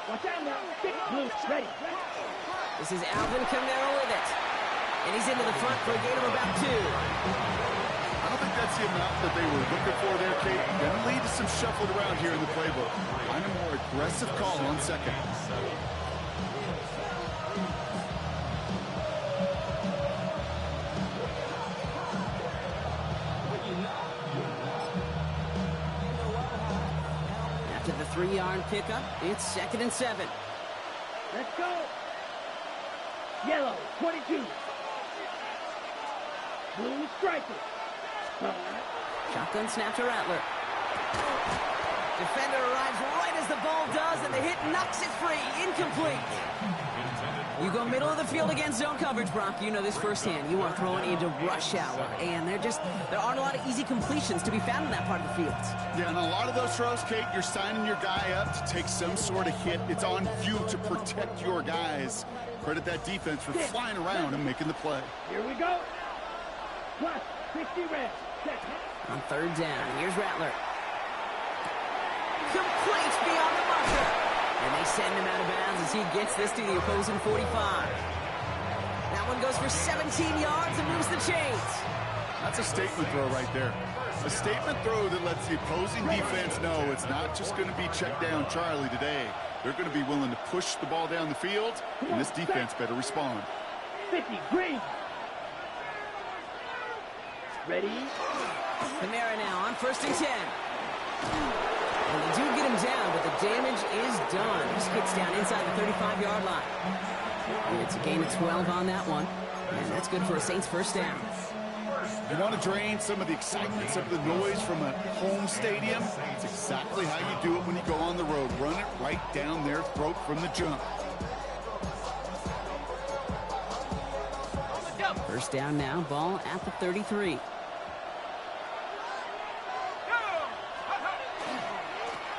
Watch out now. Blue, ready. This is Alvin Kamara with it. And he's into the front for a gain of about 2. I don't think that's the amount that they were looking for there, Kate. Going to lead to some shuffling around here in the playbook. Find a more aggressive call on second. After the 3-yard pickup, it's 2nd and 7. Let's go. Yellow, 22. Blue striker. Shotgun snap to Rattler. Defender arrives right as the ball does, and the hit knocks it free. Incomplete. You go middle of the field against zone coverage, Brock. You know this firsthand. You are throwing into rush hour, and there aren't a lot of easy completions to be found in that part of the field. Yeah, and a lot of those throws, Kate, you're signing your guy up to take some sort of hit. It's on you to protect your guys. Credit that defense for flying around and making the play. Here we go. Plus 60 red. On 3rd down, here's Rattler. Complete beyond the marker. And they send him out of bounds as he gets this to the opposing 45. That one goes for 17 yards and moves the chains. That's a statement throw right there. A statement throw that lets the opposing defense know it's not just going to be check down Charlie today. They're going to be willing to push the ball down the field, and this defense better respond. 50, green. Ready? Kamara now on 1st and 10. And they do get him down, but the damage is done. This gets down inside the 35-yard line. And it's a gain of 12 on that one. And that's good for a Saints 1st down. You want to drain some of the excitement, some of the noise from a home stadium? It's exactly how you do it when you go on the road. Run it right down their throat from the jump. 1st down now, ball at the 33.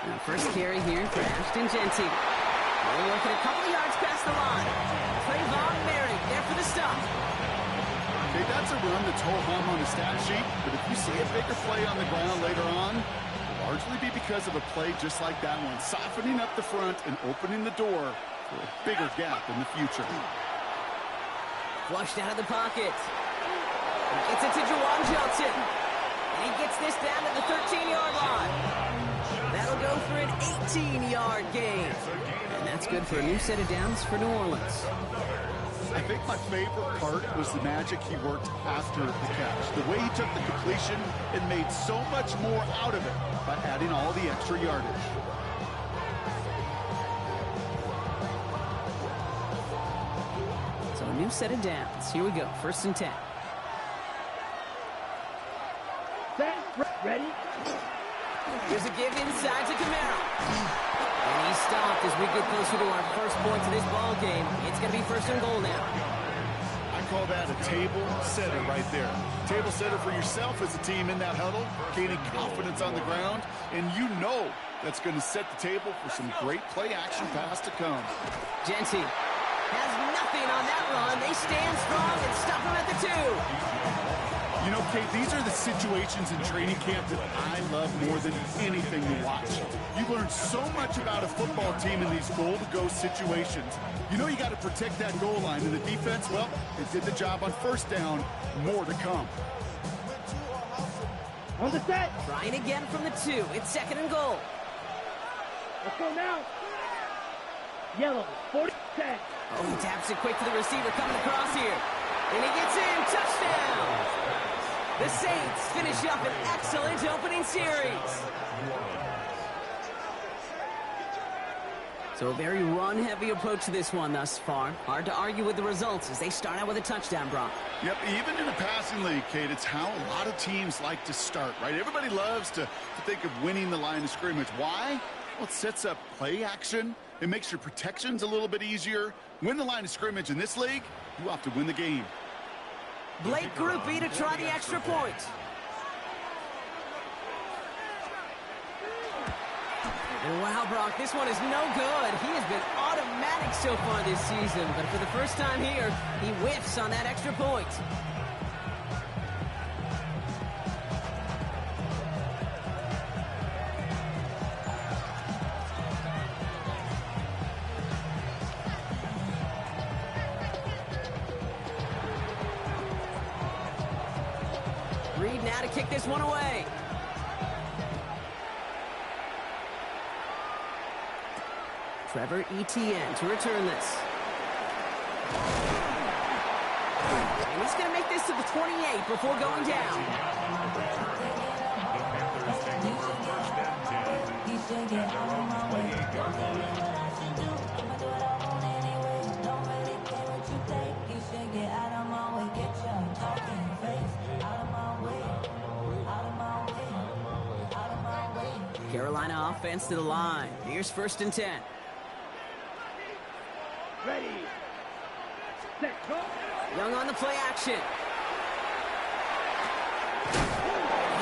And first carry here for Ashton Genty. We're looking a couple of yards past the line. Trayvon Merrick there for the stop. Okay, that's a run that's ho-hum on the stat sheet, but if you see a bigger play on the ground later on, it'll largely be because of a play just like that one, softening up the front and opening the door for a bigger gap in the future. Flushed out of the pocket. He gets it to Juwan Johnson. And he gets this down to the 13-yard line. That'll go for an 18-yard gain. And that's good for a new set of downs for New Orleans. I think my favorite part was the magic he worked after the catch. The way he took the completion and made so much more out of it by adding all the extra yardage. So a new set of downs. Here we go. 1st and 10. Set, ready? Here's a give inside to Kamara. And he's stopped as we get closer to our first points of this ball game. It's going to be 1st and goal now. I call that a table setter right there. Table setter for yourself as a team in that huddle, gaining confidence on the ground, and you know that's going to set the table for some great play action pass to come. Genty has nothing on that run. They stand strong and stop him at the 2. You know, Kate, these are the situations in training camp that I love more than anything to watch. You learn so much about a football team in these goal-to-go situations. You know you got to protect that goal line, and the defense, well, they did the job on 1st down. More to come. On the set. Trying again from the 2. It's 2nd and goal. Let's go now. Yellow, 40, 10. Oh, he taps it quick to the receiver coming across here. And he gets in. Touchdown. The Saints finish up an excellent opening series. So a very run-heavy approach to this one thus far. Hard to argue with the results as they start out with a touchdown, Brock. Yep, even in a passing league, Kate, it's how a lot of teams like to start, right? Everybody loves to think of winning the line of scrimmage. Why? Well, it sets up play action. It makes your protections a little bit easier. Win the line of scrimmage in this league, you have to win the game. Blake Groupie to try the extra point. And wow, Brock, this one is no good. He has been automatic so far this season, but for the first time here, he whiffs on that extra point. got to kick this one away. Trevor Etienne to return this. And he's going to make this to the 28 before going down. Carolina offense to the line. Here's 1st and 10. Ready. Set. Go. Young on the play action.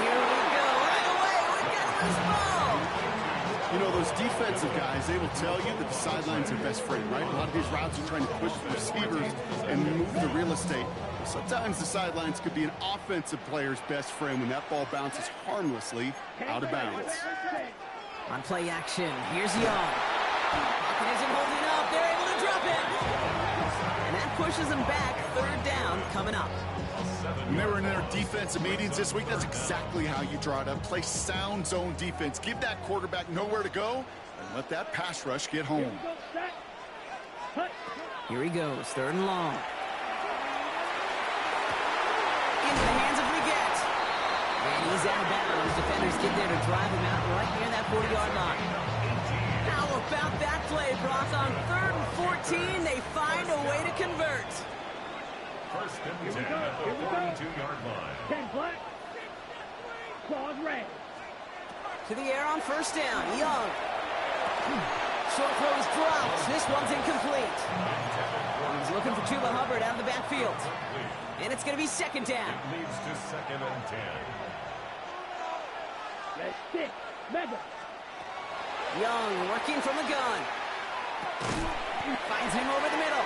Here we go. Right away. We've got this ball. You know, those defensive guys, they will tell you that the sideline's their best friend, right? A lot of these routes are trying to push the receivers and move the real estate. Sometimes the sidelines could be an offensive player's best friend when that ball bounces harmlessly out of bounds. On play action, here's Young. Pocket isn't holding up. They're able to drop it. And that pushes them back. 3rd down coming up. When they were in their defensive meetings this week, that's exactly how you draw it up. Play sound zone defense. Give that quarterback nowhere to go and let that pass rush get home. Here he goes, 3rd and long. Into the hands of Leggett. And he's out of bounds. Defenders get there to drive him out right near that 40-yard line. How about that play, Brock? On 3rd and 14, they find a way to convert. 1st and 10 at the 42-yard line. 10 black. Claws red. To the air on 1st down. Young. Short throw is dropped. This one's incomplete. He's looking for Chuba Hubbard out of the backfield. And it's going to be 2nd down. It leads to 2nd and 10. Let's stick. Mega. Young working from the gun. Finds him over the middle.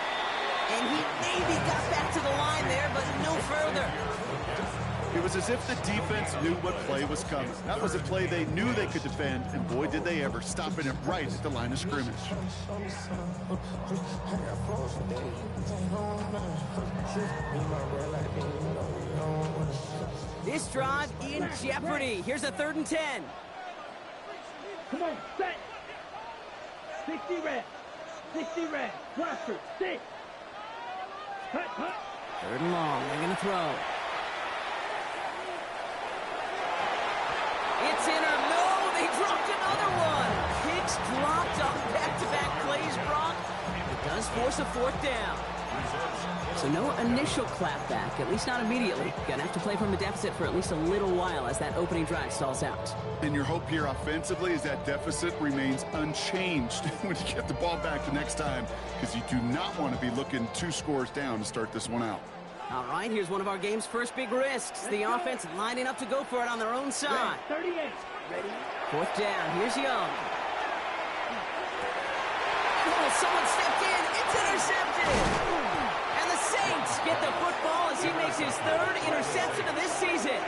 And he maybe got back to the line there, but no further. It was as if the defense knew what play was coming. That was a play they knew they could defend, and boy, did they ever, stopping it right at the line of scrimmage. This drive in jeopardy. Here's a 3rd and 10. Come on, set. 60 red. 60 red. Roster, 6. Hut, hut. 3rd and long. They're going to throw. It's in or no. They dropped another one. Hicks dropped on back-to-back plays, Brock. It does force a 4th down. So no initial clapback, at least not immediately. Gonna have to play from a deficit for at least a little while as that opening drive stalls out. And your hope here offensively is that deficit remains unchanged when you get the ball back the next time, because you do not want to be looking 2 scores down to start this one out. All right, here's one of our game's first big risks. The offense lining up to go for it on their own side. 38. Ready. 4th down. Here's Young. Oh, someone stepped in. It's intercepted. And the Saints get the football as he makes his 3rd interception of this season.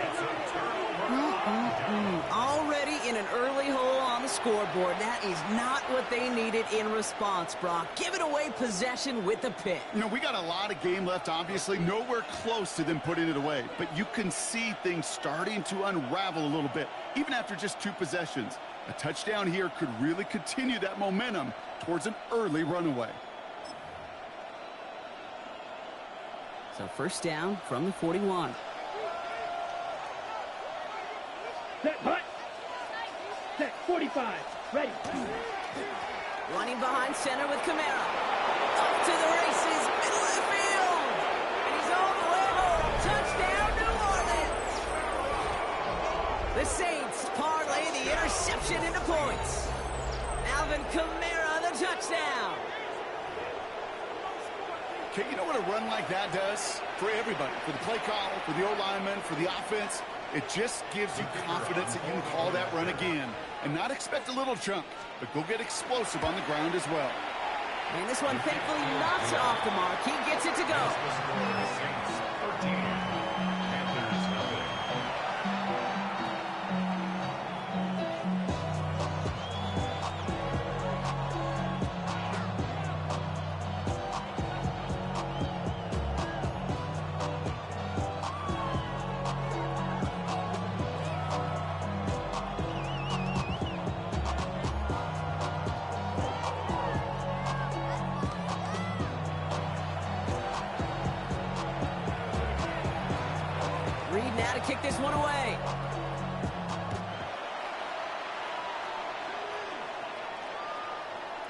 Already in an early hole on the scoreboard. That is not what they needed in response, Brock. Giving away possession with the pick. You know, we got a lot of game left, obviously. Nowhere close to them putting it away. But you can see things starting to unravel a little bit, even after just 2 possessions. A touchdown here could really continue that momentum towards an early runaway. So 1st down from the 41. Set, hut. Set, 45. Ready. Running behind center with Kamara. Up to the races, middle of the field. And he's on the way home. Touchdown, New Orleans. The Saints parlay the interception into points. Alvin Kamara, the touchdown. Okay, you know what a run like that does? For everybody, for the play caller, for the O-lineman, for the offense, it just gives you confidence that you can call that run again and not expect a little chunk, but go get explosive on the ground as well. And this one, thankfully, not off the mark. He gets it to go. Panthers nothing. this one away.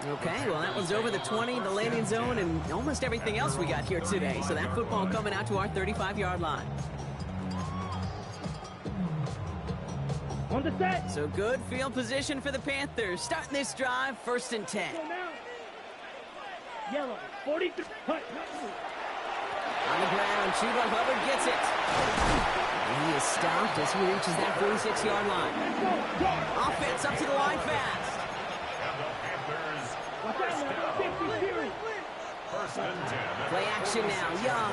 Okay, well, that was over the 20, the landing zone, and almost everything else we got here today. So that football coming out to our 35-yard line. On the set. So good field position for the Panthers. Starting this drive, 1st and 10. Go now. Yellow, 43. Hut. On the ground, Chuba Hubbard gets it. And he is stopped as he reaches that 46-yard line. Offense up to the line fast. Watch out now. 50 series. 1st and 10. Play action now. Young.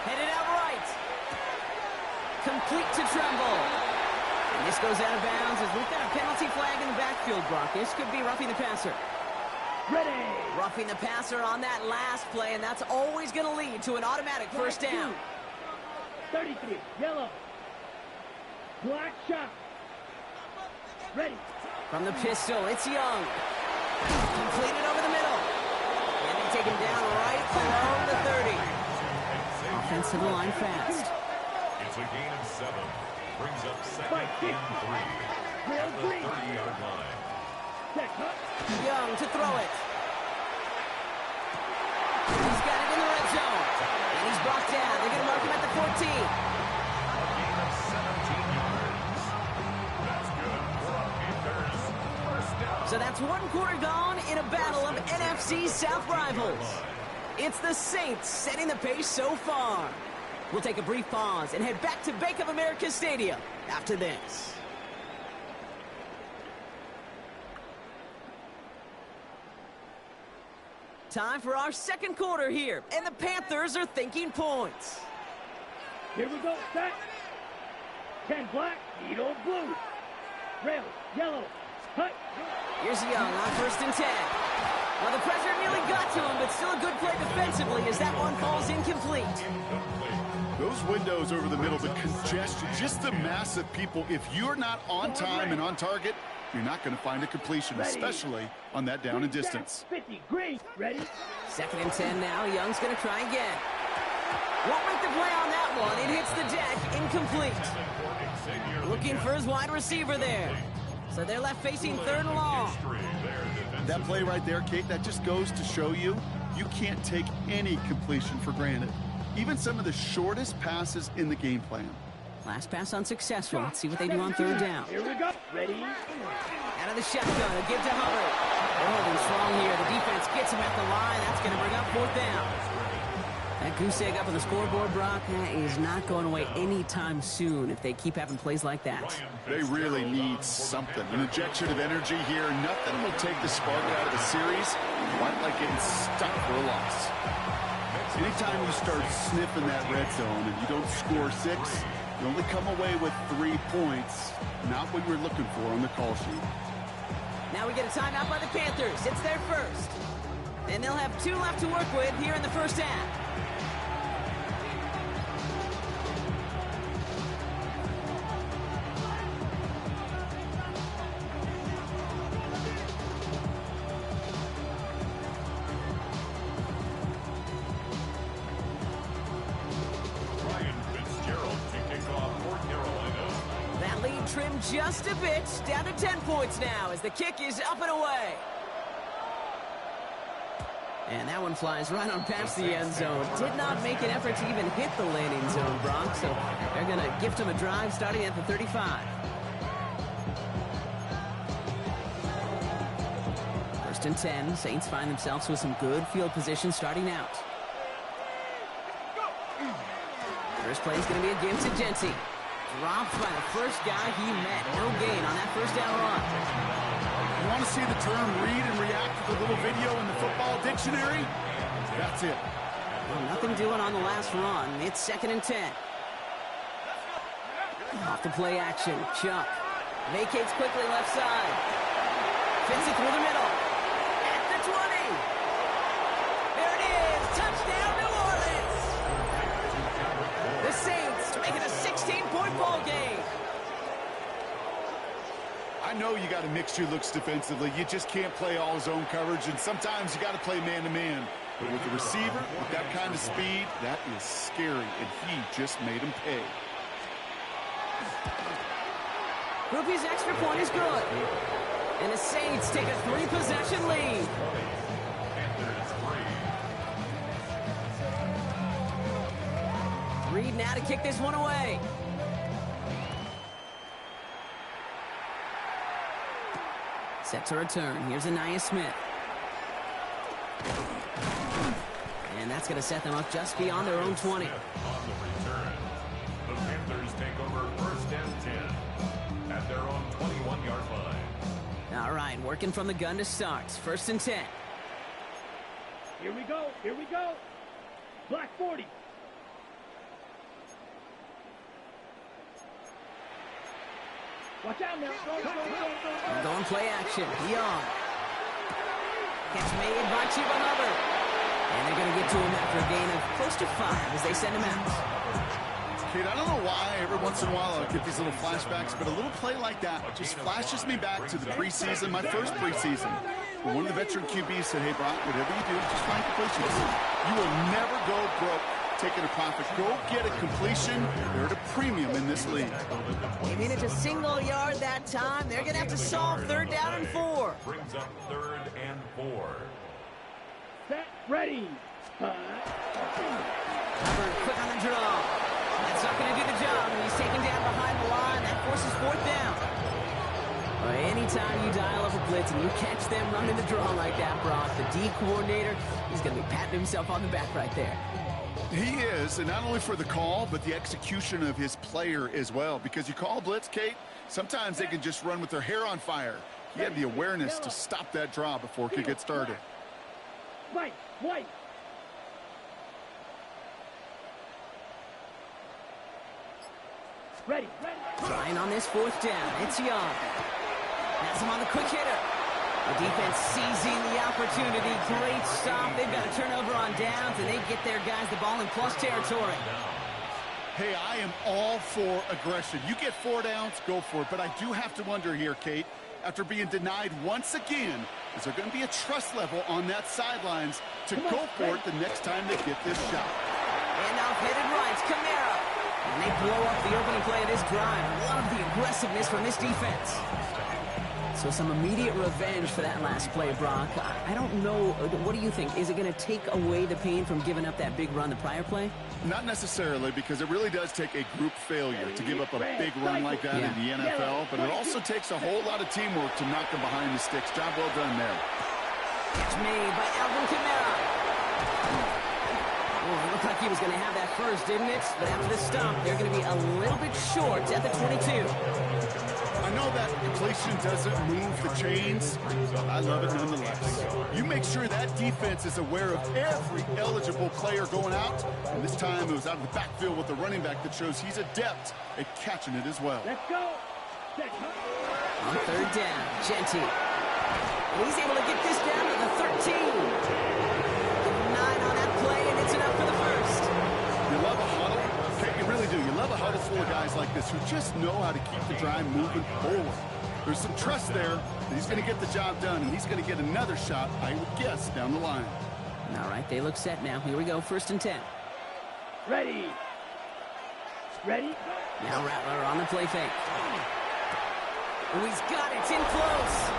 Headed out right. Complete to Tremble. And this goes out of bounds as we've got a penalty flag in the backfield, Brock. This could be roughing the passer. Ready. Roughing the passer on that last play, and that's always going to lead to an automatic first down. 33. Yellow. Black shot. Ready. From the pistol, it's Young. Completed over the middle. And they take him down right below the 30. Offense to the line fast. It's a gain of 7. Brings up 2nd Fight, and 3 at the 30-yard line. Check, huh? Young to throw it. He's got it in the red zone. And he's brought down. They're going to mark him at the 14. A gain of 17 yards. That's good for our Panthers. First down. So that's one quarter gone in a battle of NFC South rivals. It's the Saints setting the pace so far. We'll take a brief pause and head back to Bank of America Stadium after this. Time for our second quarter here, and the Panthers are thinking points. Here we go. Set. 10 black. Need old blue. Rail. Yellow. Hut. Here's Young on 1st and 10. Well, the pressure nearly got to him, but still a good play defensively as that one falls incomplete. Those windows over the middle, the congestion, just the mass of people. If you're not on time and on target, you're not going to find a completion, especially on that down and distance. 50. Green. Ready. 2nd and 10 now. Young's going to try again. Won't make the play on that one. It hits the deck. Incomplete. Looking for his wide receiver there. So they're left facing 3rd and long. That play right there, Kate, that just goes to show you, you can't take any completion for granted. Even some of the shortest passes in the game plan. Last pass unsuccessful. Let's see what they do on 3rd down. Here we go. Ready. Out of the shotgun. A give to Hubbard. They're holding strong here. The defense gets him at the line. That's going to bring up 4th down. That goose egg up on the scoreboard, Brock, that is not going away anytime soon if they keep having plays like that. They really need something. An injection of energy here. Nothing will take the spark out of the series quite like getting stuck for a loss. Anytime you start sniffing that red zone and you don't score 6, you only come away with 3 points. Not what you were looking for on the call sheet. Now we get a timeout by the Panthers. It's their first. And they'll have 2 left to work with here in the first half. Trimmed just a bit, down to 10 points now as the kick is up and away. And that one flies right on past the end zone. Did not make an effort to even hit the landing zone, Brock, so they're going to gift him a drive starting at the 35. 1st and 10, Saints find themselves with some good field position starting out. First play is going to be a give to Jency. Dropped by the first guy he met. No gain on that 1st down run. You want to see the term read and react to the little video in the football dictionary? That's it. Well, nothing doing on the last run. It's 2nd and 10. Off the play action. Chuck vacates quickly left side. Fits it through the middle. At the 20. There it is. Touchdown, New Orleans. The Saints make it a 16-point ball game. I know you got to mix your looks defensively. You just can't play all zone coverage, and sometimes you got to play man-to-man. But with the receiver, with that kind of speed, that is scary, and he just made him pay. Groupie's extra point is good. And the Saints take a 3-possession lead. Reed now to kick this one away. Set to return. Here's Anaya Smith. And that's going to set them up just beyond their own 20. On the return, the Panthers take over first and 10 at their own 21-yard line. All right, working from the gun to start. First and 10. Here we go. Here we go. Black 40. Watch out now. They're going play action. Young. Catch made by Chiba Hubbard. And they're going to get to him after a gain of close to 5 as they send him out. Kate, I don't know why every once in a while I get these little flashbacks, but a little play like that just flashes me back to the preseason, my first preseason. One of the veteran QBs said, hey, Brock, whatever you do, just find completions. You will never go broke taking a profit. Go get a completion. They're at a premium in this league. They made it to single yard that time. They're going to have to solve 3rd down and 4. Brings up 3rd and 4. Set, ready. Hubbard quick on the draw. That's not going to do the job. And he's taken down behind the line. That forces 4th down. Well, anytime you dial up a blitz and you catch them running the draw like that, Brock, the D coordinator, he's going to be patting himself on the back right there. He is, and not only for the call, but the execution of his player as well. Because you call blitz, Kate, sometimes they can just run with their hair on fire. He had the awareness to stop that draw before it could get started. Right, white. Ready. Trying on this 4th down. It's Young. Has him on the quick hitter. The defense seizing the opportunity. Great stop. They've got a turnover on downs, and they get their guys the ball in plus territory. Hey, I am all for aggression. You get 4 downs, go for it. But I do have to wonder here, Kate, after being denied once again, is there going to be a trust level on that sidelines to go for it the next time they get this shot? And now headed right, Kamara. And they blow up the opening play of this drive. Love the aggressiveness from this defense. So some immediate revenge for that last play, Brock. I don't know. What do you think? Is it going to take away the pain from giving up that big run the prior play? Not necessarily, because it really does take a group failure to give up a big run like that in the NFL. But it also takes a whole lot of teamwork to knock them behind the sticks. Job well done there. Catch made by Alvin Kamara. Oh, it looked like he was going to have that first, didn't it? But after the stop, they're going to be a little bit short at the 22. I know that completion doesn't move the chains, but I love it nonetheless. You make sure that defense is aware of every eligible player going out, and this time it was out of the backfield with the running back that shows he's adept at catching it as well. Let's go. On 3rd down, Genty. And he's able to get this down to the 13. 9 on that play, and it's enough for the first. You love a huddle? Okay, you really do. You love a huddle full of guys like this who just know how to keep the drive moving forward. There's some trust there that he's going to get the job done, and he's going to get another shot, I would guess, down the line. All right, they look set now. Here we go, 1st and 10. Ready. Now Rattler on the play fake. Oh, he's got it. It's in close.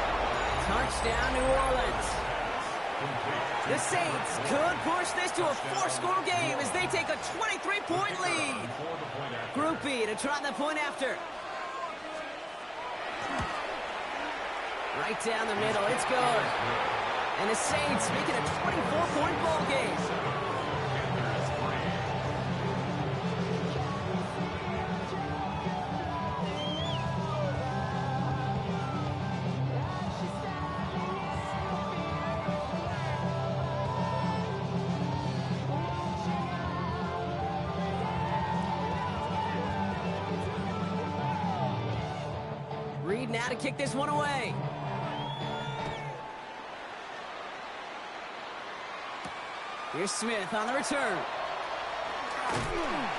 Touchdown, New Orleans. The Saints could push this to a 4-score game as they take a 23-point lead. Group B to try the point after. Right down the middle. It's good. And the Saints making a 24-point ball game. Reed now to kick this one away. Here's Smith on the return.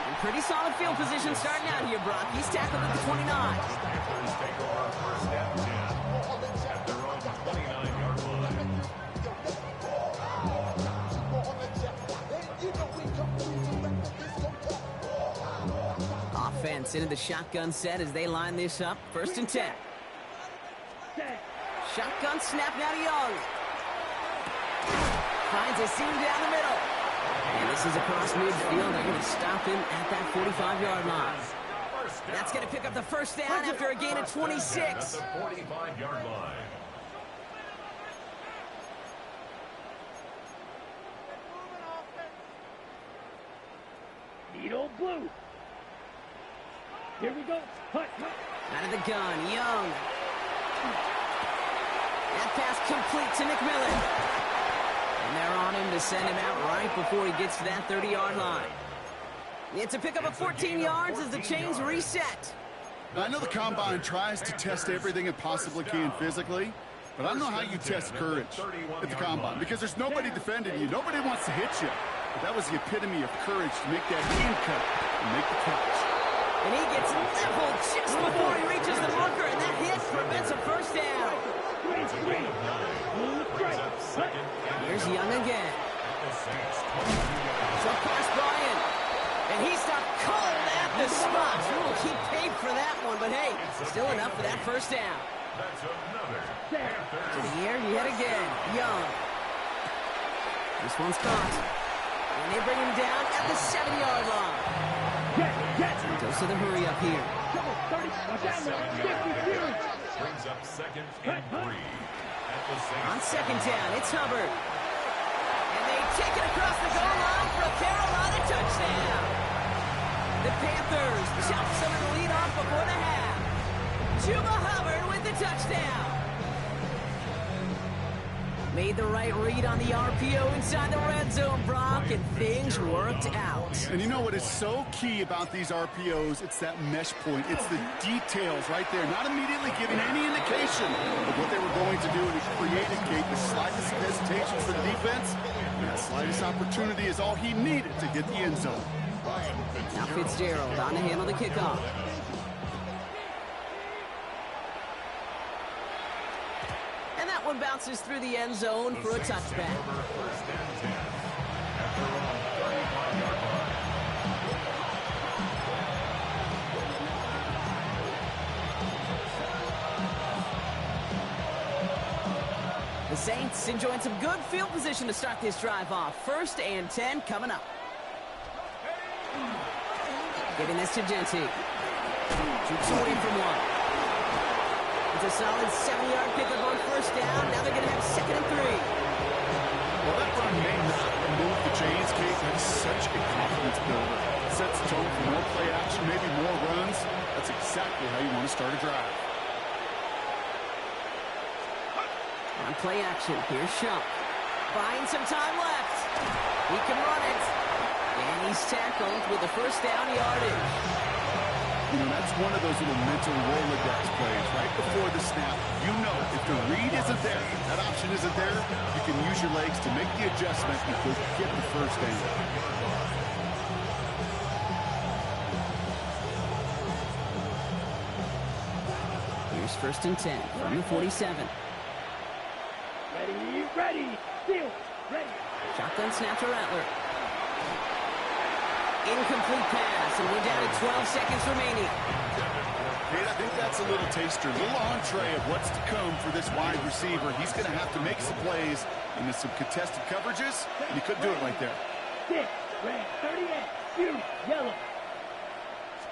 And pretty solid field position starting out here, Brock. He's tackled at the 29. Panthers take over first and 10 at their own 29-yard line. Offense Gets into the shotgun set as they line this up. 1st and 10. Shotgun snap now to Young. Finds a seam down the middle. And this is across midfield. They're going to stop him at that 45-yard line. That's going to pick up the 1st down after a gain of 26. At the 45-yard line. Need old blue. Here we go. Hut. Out of the gun, Young. That pass complete to McMillan. And they're on him to send him out right before he gets to that 30-yard line. It's a pickup of 14 yards as the chains reset. Now, I know the Combine tries to test everything it possibly can physically, but I don't know how you test courage at the Combine because there's nobody defending you. Nobody wants to hit you. But that was the epitome of courage to make that in cut and make the catch. And he gets leveled just before he reaches the marker, and that hit prevents a 1st down. Here's Young again. So pass Bryant. And he stopped cold at the spot. We'll keep paid for that one, but hey, still enough for that 1st down. To the air yet again. Young. This one's caught. And they bring him down at the 7-yard line. Goes to the hurry up here. Brings up 2nd and 3. On 2nd down, it's Hubbard. And they take it across the goal line for a Carolina touchdown. The Panthers jump some of the lead off before the half. Chuba Hubbard with the touchdown. Made the right read on the RPO inside the red zone, Brock, and things worked out. And you know what is so key about these RPOs? It's that mesh point. It's the details right there, not immediately giving any indication of what they were going to do, and it created, Kate, the slightest hesitation for the defense. And that slightest opportunity is all he needed to get the end zone. Now Fitzgerald on to handle the kickoff. And that one bounces through the end zone for a touchback. The Saints enjoying some good field position to start this drive off. 1st and 10 coming up. Giving this to Genty. Shoots away from one. It's a solid 7-yard pickup on 1st down. Now they're going to have 2nd and 3. Well, that run may not move the chains, Kate. That's such a confidence builder. It sets the tone for more play action, maybe more runs. That's exactly how you want to start a drive. On play action, here's Shump. Buying some time left. He can run it. And he's tackled with the 1st down yardage. You know, that's one of those little mental Rolodex plays. Right before the snap, you know if the read isn't there, that option isn't there, you can use your legs to make the adjustment and go get the 1st down. Here's 1st and 10 from the 47. Ready, steal, ready. Shotgun snap to Rattler. Incomplete pass, and we're down to 12 seconds remaining. Kate, I think that's a little taster, a little entree of what's to come for this wide receiver. He's going to have to make some plays into some contested coverages, and he couldn't do it right there. 6, red, 38, shoot, yellow.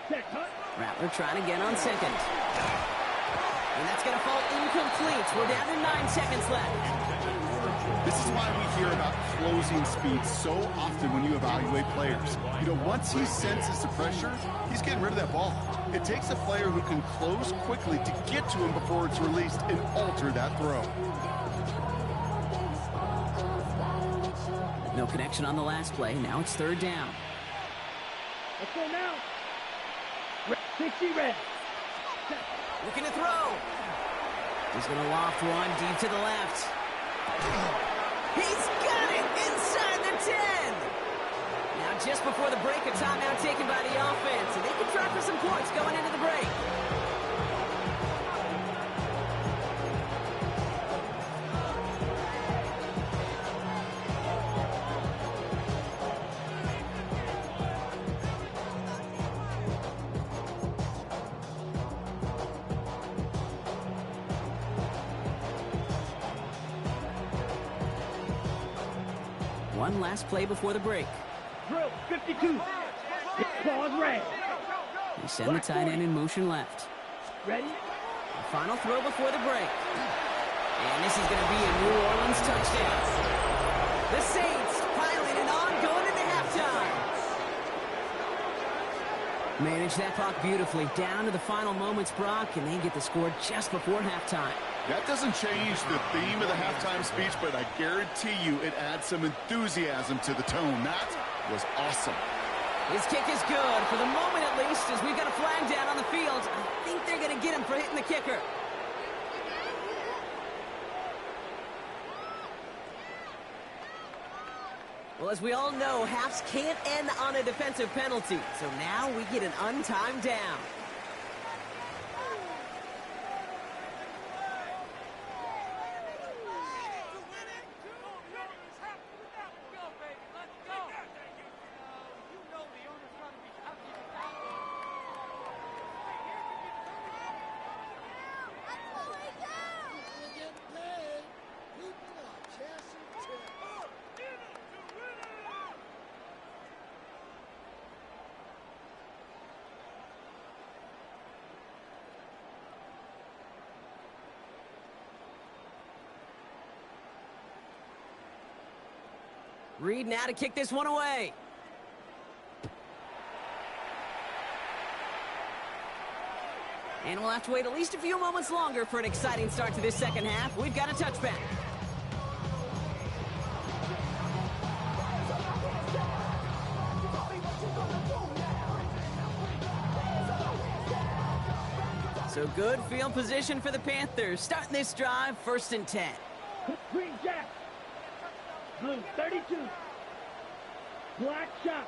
Set, hut. Rattler trying again on 2nd. And that's going to fall incomplete. We're down to 9 seconds left. This is why we hear about closing speed so often when you evaluate players. You know, once he senses the pressure, he's getting rid of that ball. It takes a player who can close quickly to get to him before it's released and alter that throw. No connection on the last play. Now it's 3rd down. Let's go now. 60 red. Looking to throw. He's going to loft one deep to the left. He's got it inside the 10. Now just before the break, a timeout taken by the offense. And they can try for some points going into the break. One last play before the break. Drill 52. Pause red. They send the tight end in motion left. Ready? The final throw before the break. And this is going to be a New Orleans touchdown. The Saints piling it on, going into halftime. Manage that clock beautifully down to the final moments, Brock, and they get the score just before halftime. That doesn't change the theme of the halftime speech, but I guarantee you it adds some enthusiasm to the tone. That was awesome. His kick is good, for the moment at least, as we've got a flag down on the field. I think they're going to get him for hitting the kicker. Well, as we all know, halves can't end on a defensive penalty. So now we get an untimed down. Reed now to kick this one away. And we'll have to wait at least a few moments longer for an exciting start to this second half. We've got a touchback. So good field position for the Panthers. Starting this drive, 1st and 10. Green Jack. Blue 32. Black shot.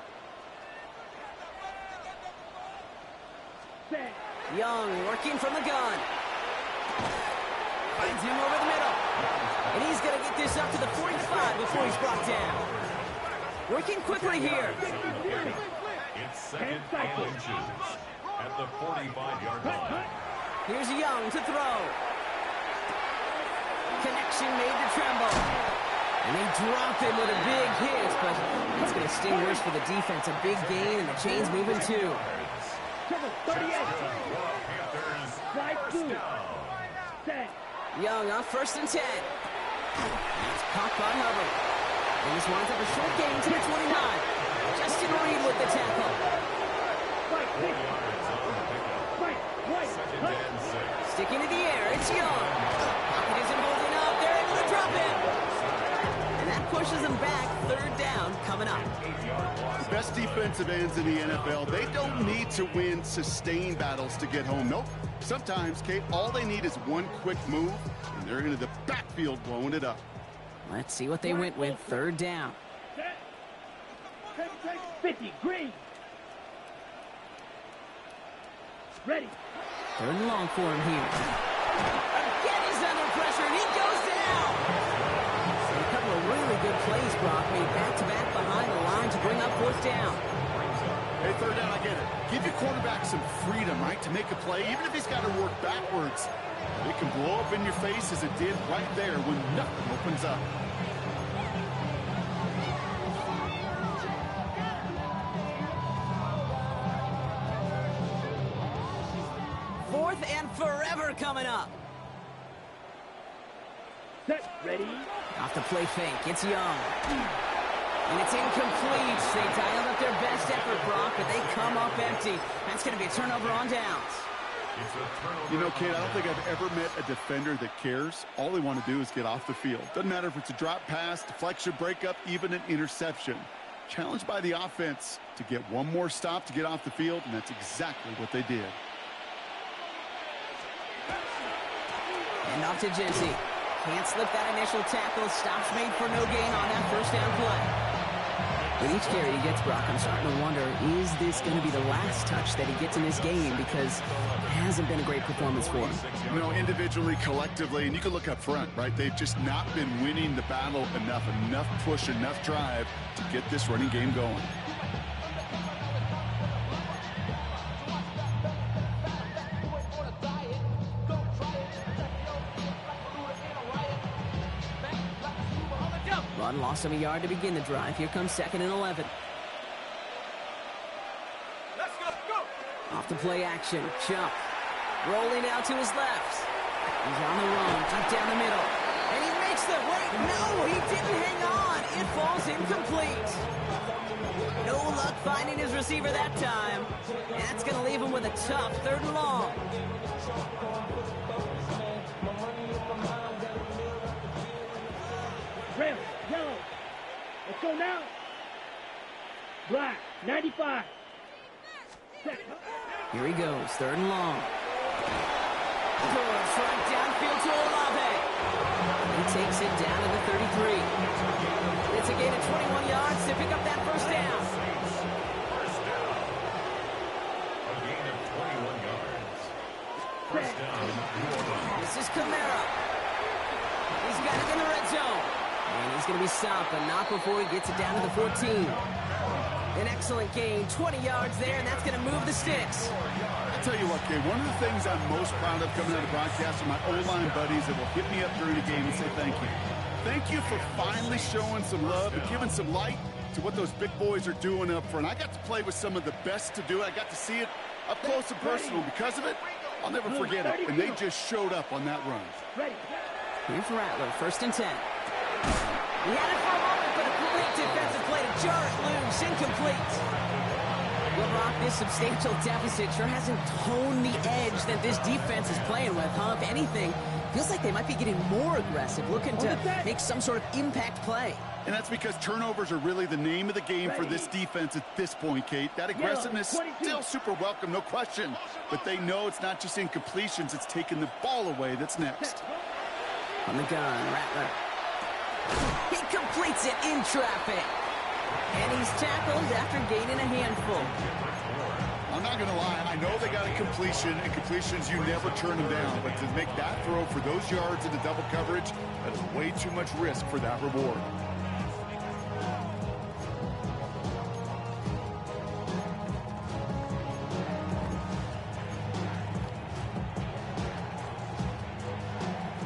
Set. Young working from the gun. Finds him over the middle. And he's going to get this up to the 45 before he's brought down. Working quickly here. It's second and inches at the 45-yard line. Here's Young to throw. Connection made to Tremble. And they drop him with a big hit, but it's going to sting worse for the defense. A big gain, and the chain's moving too. 38. Right two. Set. Young on 1st and 10. It's caught by Hubbard. And this winds up a short gain to the 29. Justin Reed with the tackle. Sticking to the air, it's Young. Pocket isn't holding up. They're able to drop him. And that pushes them back. 3rd down coming up. The best defensive ends in the NFL, they don't need to win sustained battles to get home. Nope. Sometimes, Kate, all they need is one quick move, and they're into the backfield blowing it up. Let's see what they went with. 3rd down. 50. Green. Ready. 3rd and long for him here. Again, he's under pressure, and he goes down. So a couple of really good plays, Brock, made back-to-back behind the line to bring up 4th down. Hey, 3rd down, I get it. Give your quarterback some freedom, right, to make a play, even if he's got to work backwards. It can blow up in your face as it did right there when nothing opens up. And forever coming up. Set. Ready. Off the play fake. It's Young. And it's incomplete. They dialed up their best effort, Brock, but they come up empty. That's going to be a turnover on downs. You know, kid, I don't think I've ever met a defender that cares. All they want to do is get off the field. Doesn't matter if it's a drop pass, deflection, breakup, even an interception. Challenged by the offense to get one more stop to get off the field, and that's exactly what they did. And off to Jency. Can't slip that initial tackle. Stops made for no gain on that 1st down play. With each carry he gets, Brock, I'm starting to wonder, is this going to be the last touch that he gets in this game? Because it hasn't been a great performance for him. You know, individually, collectively, and you can look up front, right? They've just not been winning the battle enough push, enough drive to get this running game going. 1, loss of a yard to begin the drive. Here comes 2nd and 11. Let's go. Off the play action. Chuck rolling out to his left. He's on the run, deep down the middle. And he makes the... Wait, no, he didn't hang on. It falls incomplete. No luck finding his receiver that time. And that's going to leave him with a tough 3rd and long. Red, yellow. Let's go now. Black, 95. Here he goes, 3rd and long. Good, right downfield to Olave. He takes it down to the 33. It's a gain of 21 yards to pick up that 1st down. First down. A gain of 21 yards. First down, New Orleans. This is Kamara. He's got it in the red zone. And he's going to be stopped, but not before he gets it down to the 14. An excellent gain, 20 yards there, and that's going to move the sticks. I'll tell you what, Kay, one of the things I'm most proud of coming out of broadcast are my O-line buddies that will hit me up during the game and say thank you. Thank you for finally showing some love and giving some light to what those big boys are doing up front. I got to play with some of the best to do it. I got to see it up close and personal. Because of it, I'll never forget it. And they just showed up on that run. Here's Rattler, 1st and 10. He had it for a moment, but a great defensive play to jar it loose, incomplete. Well, Brock, this substantial deficit sure hasn't toned the edge that this defense is playing with, huh? If anything, feels like they might be getting more aggressive, looking to make some sort of impact play. And that's because turnovers are really the name of the game for this defense at this point, Kate. That aggressiveness still super welcome, no question. But they know it's not just incompletions, it's taking the ball away that's next. On the gun, Rattler. He completes it in traffic. And he's tackled after gaining a handful. I'm not going to lie. I know they got a completion, and completions, you never turn them down. But to make that throw for those yards into double coverage, that's way too much risk for that reward.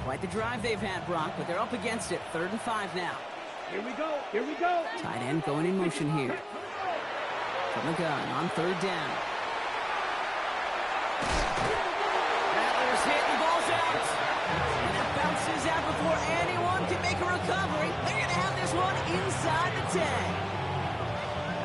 Quite the drive they've had, Brock, but they're up against it. 3rd and 5 now. Here we go. Here we go. Tight end going in motion here. From the gun on 3rd down. Rattler's hit and ball's out. And that bounces out before anyone can make a recovery. They're going to have this one inside the 10.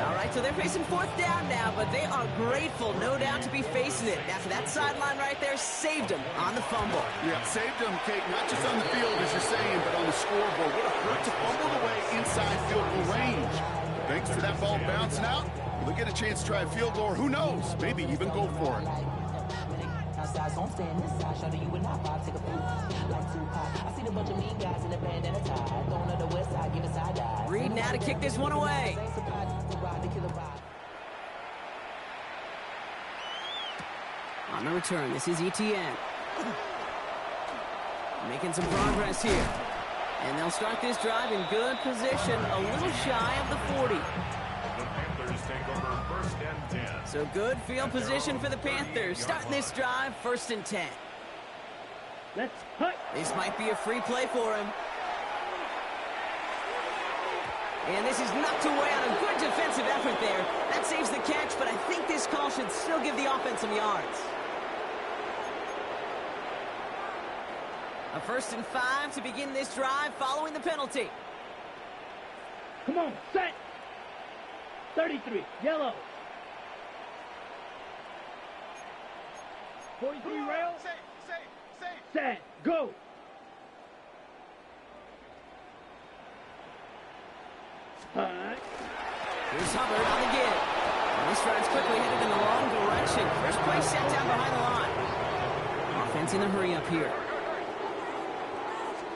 All right, so they're facing 4th down now, but they are grateful, no doubt, to be facing it. After that sideline right there saved them on the fumble. Yeah, saved them, Kate, not just on the field, as you're saying, but on the scoreboard. What a hurt to fumble away inside field goal range. Thanks to that ball bouncing out, they'll get a chance to try a field goal, or who knows, maybe even go for it. Reed now to kick this one away. On the return, this is ETN. Making some progress here. And they'll start this drive in good position, a little shy of the 40. The Panthers take over 1st and 10. So good field position for the Panthers. Starting this drive, 1st and 10. Let's hut. This might be a free play for him. And this is knocked away on a good defensive effort there. That saves the catch, but I think this call should still give the offense some yards. A 1st and 5 to begin this drive following the penalty. Come on, set. 33, yellow. 43 rail. Set, go. Here's Hubbard on the give. And this drive's quickly headed in the wrong direction. First play set down behind the line. Offense in the hurry up here.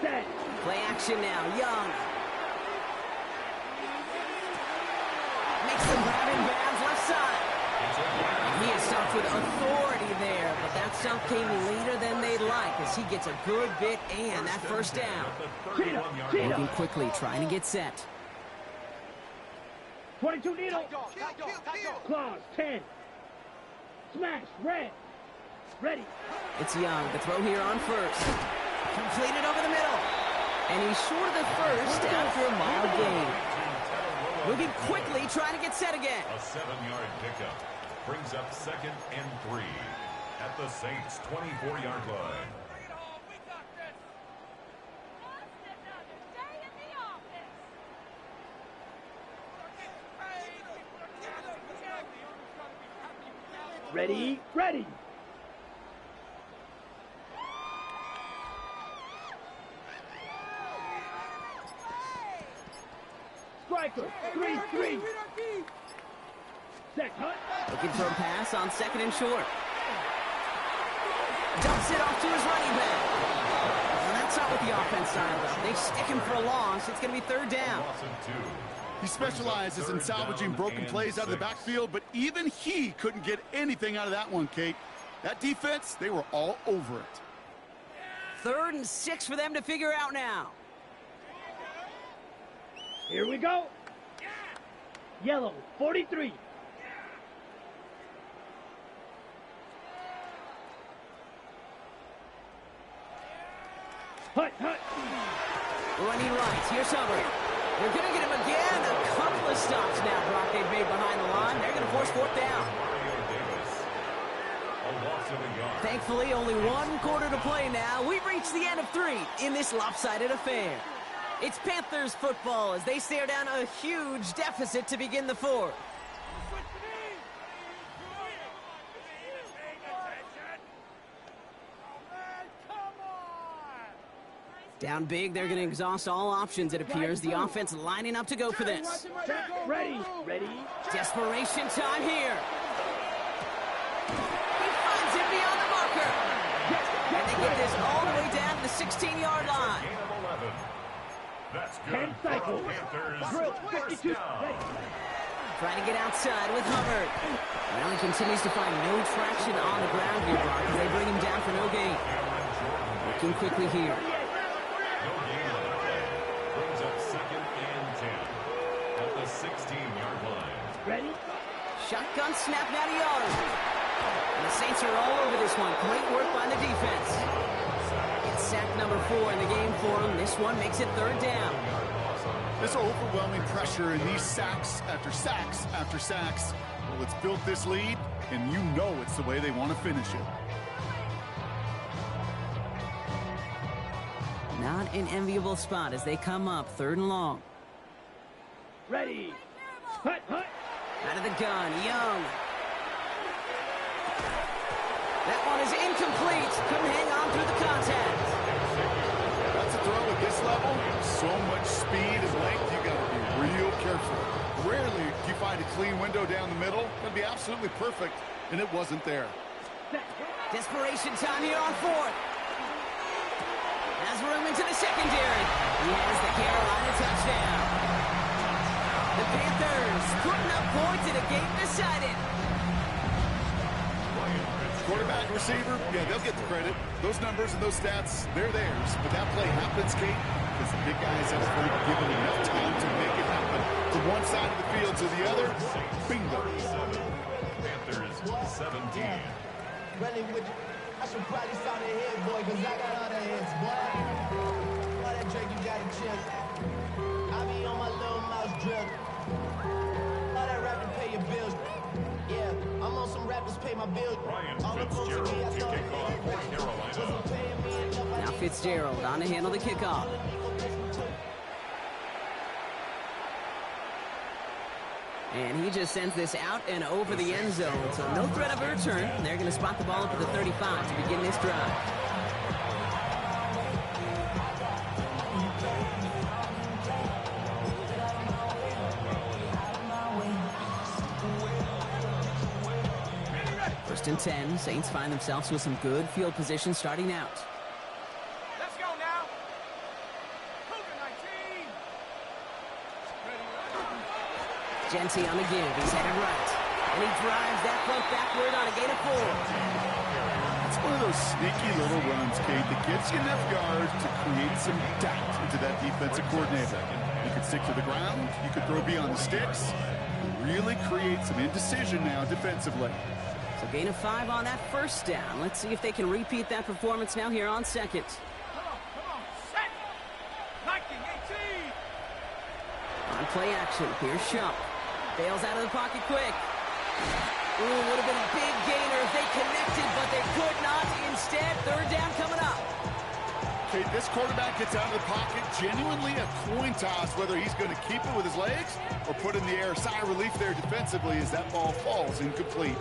Set. Play action now, Young. Makes the grab in bounds left side. And he is stopped with authority there, but that stop came later than they'd like as he gets a good bit and that 1st down. Moving quickly, trying to get set. 22 needle. Claws, 10. Smash, red. Ready. It's Young, the throw here on 1st. Completed over the middle. And he's short of the first after a mild gain. Moving quickly, trying to get set again. A 7-yard pickup brings up 2nd and 3 at the Saints' 24-yard line. Ready, ready. Striker, 3-3. Set, Hunt. Looking for a pass on 2nd and short. Dumps it off to his running back. And that's not what the offense styled up. They stick him for a loss. It's going to be 3rd down. Loss of 2. He specializes in salvaging broken plays out of the backfield, but even he couldn't get anything out of that one, Kate. That defense, they were all over it. 3rd and 6 for them to figure out now. Here we go. Yellow, 43. Hunt, Hunt. Running right. Here's Hubbard. They're going to get him again. A couple of stops now, Brock, they've made behind the line. They're going to force 4th down. Thankfully, only 1 quarter to play now. We've reached the end of 3 in this lopsided affair. It's Panthers football as they stare down a huge deficit to begin the 4th. Down big, they're going to exhaust all options, it appears. The offense lining up to go for this. Ready, ready. Desperation time here. He finds him beyond the marker. And they get this all the way down to the 16-yard line. That's good. 10 cycles. Drill, 52. Trying to get outside with Hubbard. Well, he continues to find no traction on the ground here, Brock, as they bring him down for no gain. Looking quickly here. Brings up 2nd and 10 at the 16-yard line. Ready? Shotgun snap, now to yard. And the Saints are all over this one. Great work by the defense. It's sack number 4 in the game for them. This one makes it 3rd down. This overwhelming pressure and these sacks after sacks after sacks. Well, it's built this lead, and you know it's the way they want to finish it. Not an enviable spot as they come up 3rd and long. Ready. Hunt, Hunt. Out of the gun, Young. That one is incomplete. Couldn't hang on through the contact. That's a throw at this level. So much speed and length, you got to be real careful. Rarely do you find a clean window down the middle. That'd be absolutely perfect, and it wasn't there. Desperation time here on 4th. Has room into the secondary. He has the Carolina touchdown. The Panthers putting up points in a game decided. Quarterback, receiver, yeah, they'll get the credit. Those numbers and those stats, they're theirs. But that play happens, Kate, because the big guys up front given enough time to make it happen. From one side of the field to the other, bingo. Panthers 17. Running with you. I should probably start a head, boy, because I got all the heads, boy. All that Drake, you got to chill. I be on my little mouse drill. All that rapping, pay your bills. Yeah, I'm on some rappers, pay my bills. Ryan All the folks Fitzgerald to me, I to thought kick off for Carolina. wasn't paying me enough. Now Fitzgerald on to handle the kickoff. And he just sends this out and over the end zone. So no threat of a return. They're going to spot the ball up at the 35 to begin this drive. First and 10. Saints find themselves with some good field position starting out. Let's go now. Cougar 19. Genty on the give. He's headed right. And he drives that punt backward on a gain of 4. It's one of those sneaky little runs, Kate, that gets you enough yards to create some doubt into that defensive coordinator. You could stick to the ground. You could throw beyond the sticks. Really create some indecision now defensively. So gain of 5 on that first down. Let's see if they can repeat that performance now here on second. Come on, set. play action. Here's Shump. Bails out of the pocket quick. Ooh, would have been a big gainer if they connected, but they could not. Instead, third down coming up. Okay, this quarterback gets out of the pocket, genuinely a coin toss whether he's going to keep it with his legs or put in the air. Sigh of relief there defensively as that ball falls incomplete.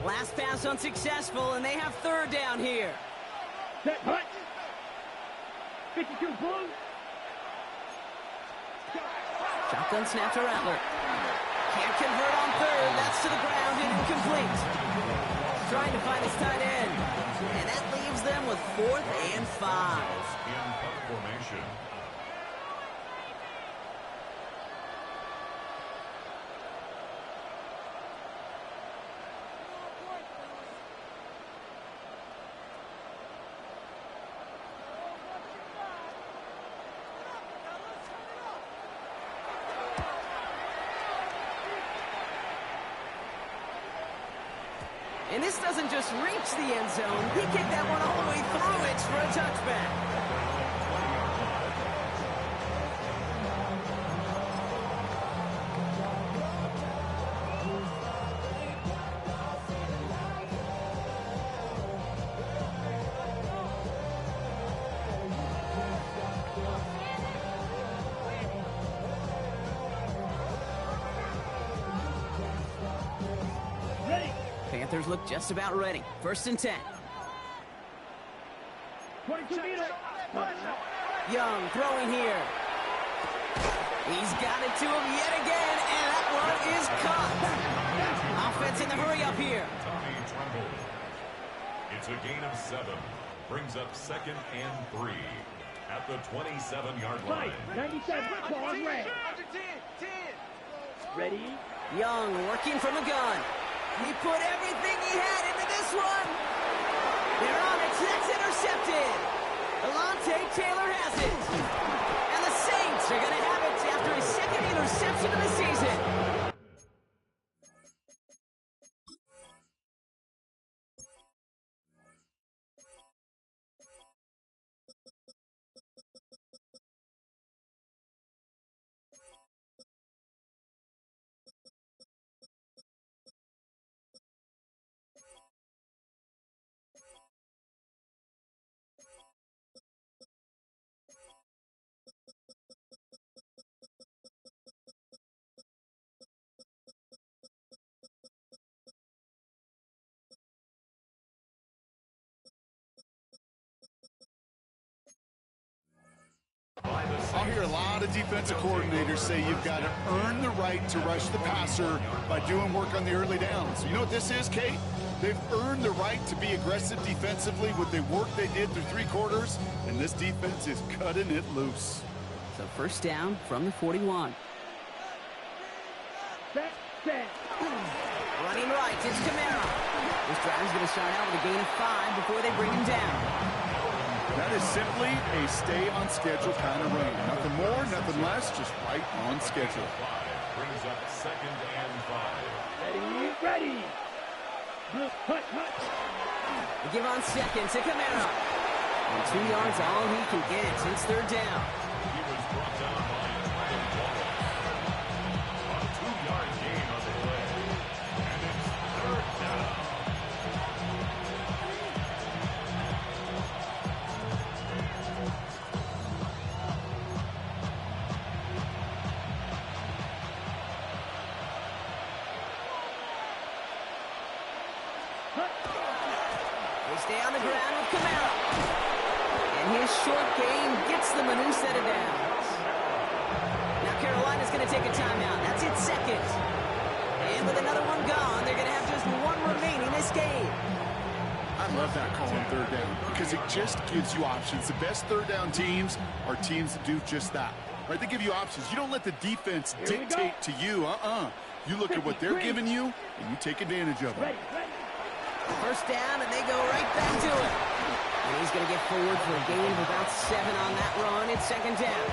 Last pass unsuccessful, and they have third down here. Set, hut. 52 blue. Shotgun snap to Rattler. Can't convert on third. That's to the ground and incomplete. Trying to find his tight end. And that leaves them with 4th and 5. In punt formation. And this doesn't just reach the end zone. He kicked that one all the way through. It's for a touchback. Panthers look just about ready. 1st and 10. 22 meters. Young throwing here. He's got it to him yet again, and that one is caught. Offense in the hurry up here. Tommy Tremble. It's a gain of 7. Brings up 2nd and 3 at the 27-yard line. 97. Ball on red. Under 10. 10. Ready. Young working from the gun. He put everything he had into this one. They're on it. That's intercepted. Alontae Taylor has it. And the Saints are going to have it after his 2nd interception of the season. I'll hear a lot of defensive coordinators say you've got to earn the right to rush the passer by doing work on the early downs. You know what this is, Kate? They've earned the right to be aggressive defensively with the work they did through 3 quarters, and this defense is cutting it loose. So 1st down from the 41. Set. Running right, it's Kamara. This drive's going to start out with a gain of 5 before they bring him down. That is simply a stay-on-schedule kind of run. Nothing more, nothing less, just right on schedule. 5 brings up 2nd and 5. Ready. Blue, hut. They give on 2nd to Kamara. And 2 yards all he can get. It's 3rd down. He was brought down by Adam Wallace. A 2-yard gain on the play. And it's 3rd down. They stay on the ground with Kamara. And his short game gets them a new set of downs. Now Carolina's going to take a timeout. That's its 2nd. And with another one gone, they're going to have just 1 remaining this game. I love that call on 3rd down because it just gives you options. The best 3rd down teams are teams that do just that. Right? They give you options. You don't let the defense dictate to you. You look at what they're giving you, and you take advantage of it. Ready. 1st down, and they go right back to it. And he's going to get forward for a gain of about 7 on that run. It's 2nd down.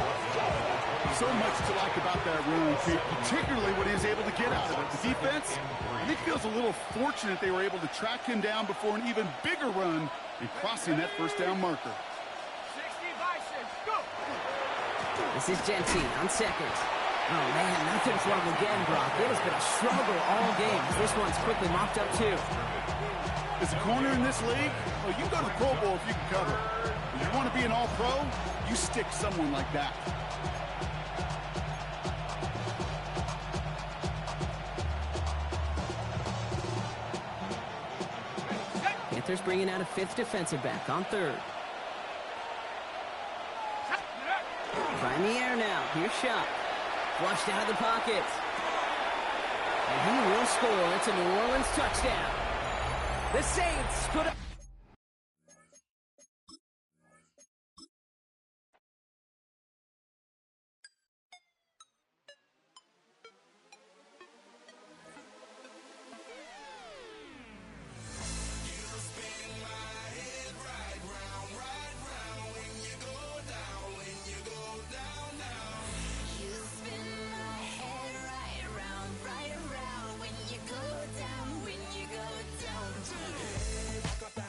So much to like about that run, particularly what he was able to get out of it. The defense, I think, feels a little fortunate they were able to track him down before an even bigger run and crossing that 1st down marker. 60 Bison, go! This is Genty on second. Oh, man, nothing's wrong again, Brock. It has been a struggle all game. This one's quickly mopped up, too. As a corner in this league, well, you can go to the Pro Bowl if you can cover. If you want to be an all-pro, you stick someone like that. Panthers bringing out a fifth defensive back on third. Right in the air now. Here's Shot. Flushed out of the pocket. And he will score. It's a New Orleans touchdown. The Saints put up. When you go down, when you go down.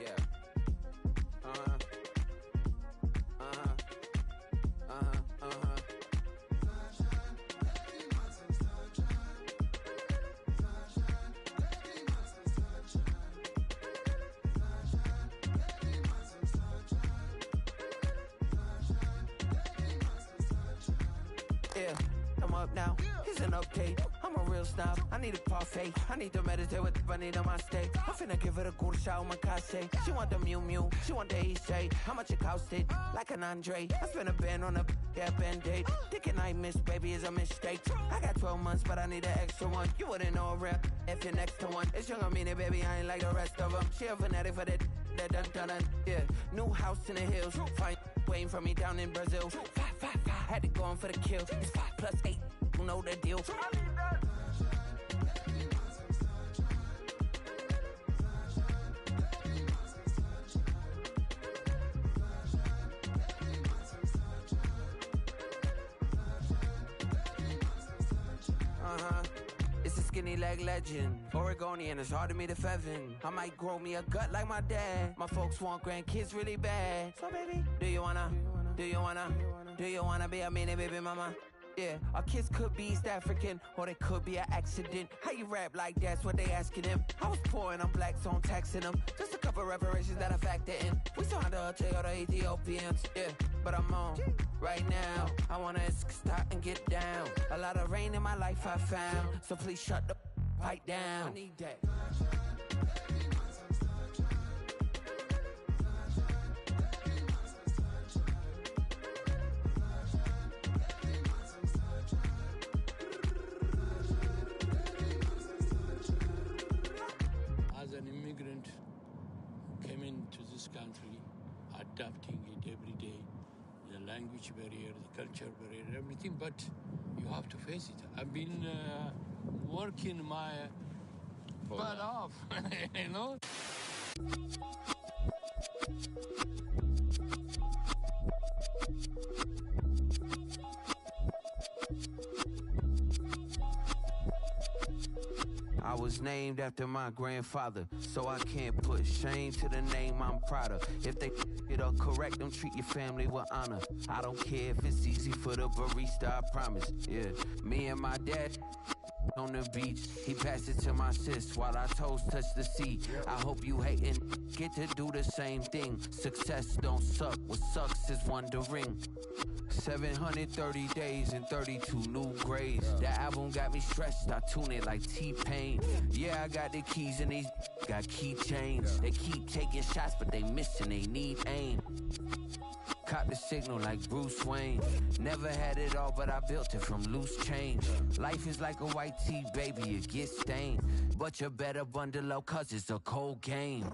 Yeah. Uh-huh. Uh-huh. Uh-huh. Uh-huh. Yeah, I'm up now. Here's an update. I'm a real snob. I need a parfait. I need to meditate with the bunny on my steak. I'm finna give it a good shot with my case. She want the Mew Mew. She want the Eastside. How much it costed? Like an Andre. I spent a band on a band-aid. Thinking I missed, baby, is a mistake. I got 12 months, but I need an extra one. You wouldn't know a rep if you're next to one. It's young, I mean it, baby. I ain't like the rest of them. She a fanatic for that dun. Yeah, new house in the hills. Fine, waiting for me down in Brazil. 5. Had to go on for the kill. It's 5 + 8. You know the deal. It's a skinny leg legend. Oregonian, it's hard to meet a Fevin. I might grow me a gut like my dad. My folks want grandkids really bad. So baby, do you wanna be a mini baby mama? Yeah, our kids could be East African, or they could be an accident. How you rap like that's what they asking him. I was poor and I'm black, so I'm taxing them. Just a couple reparations that I factor in. We saw the Toyota Ethiopians, yeah, but I'm on right now. I wanna stop and get down. A lot of rain in my life I found, so please shut the pipe down. I need that. As an immigrant who came into this country, adapting it every day, the language barrier, the culture barrier, everything, but you have to face it. I've been working my butt off, you know? I was named after my grandfather, so I can't put shame to the name I'm proud of. If they it up correct, them treat your family with honor. I don't care if it's easy for the barista, I promise. Yeah, me and my dad on the beach, he passed it to my sis while our toes touch the sea. I hope you hatin' get to do the same thing. Success don't suck, what sucks is wondering. 730 days and 32 new grades. That album got me stressed, I tune it like T-Pain. Yeah, I got the keys and these got keychains. They keep taking shots, but they missing, they need aim. Caught the signal like Bruce Wayne. Never had it all, but I built it from loose change. Life is like a white tee, baby, it gets stained. But you better bundle up, cause it's a cold game.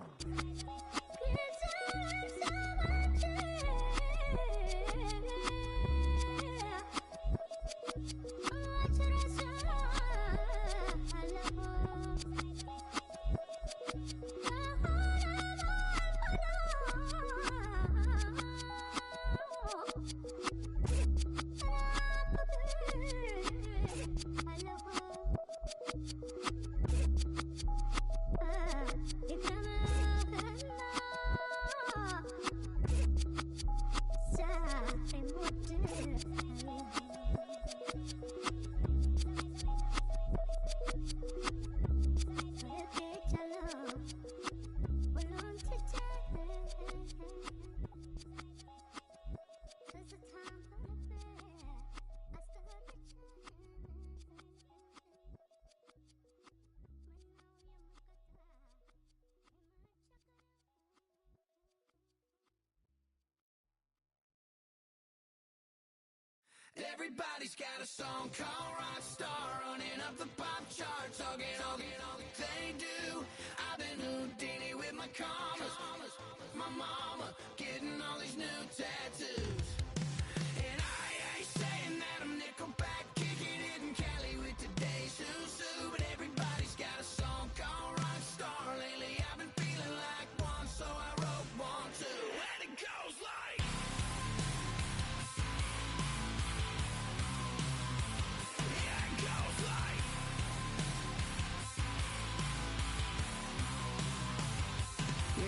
Everybody's got a song called Rockstar, running up the pop charts, all they do. I've been Houdini with my commas, my mama getting all these new tattoos. And I ain't saying that I'm Nickelback, kicking it in Cali with today's Susu, but everybody's got a song called Rockstar. Lately I've been feeling like one, so I wrote one too, and it goes like. Yeah, I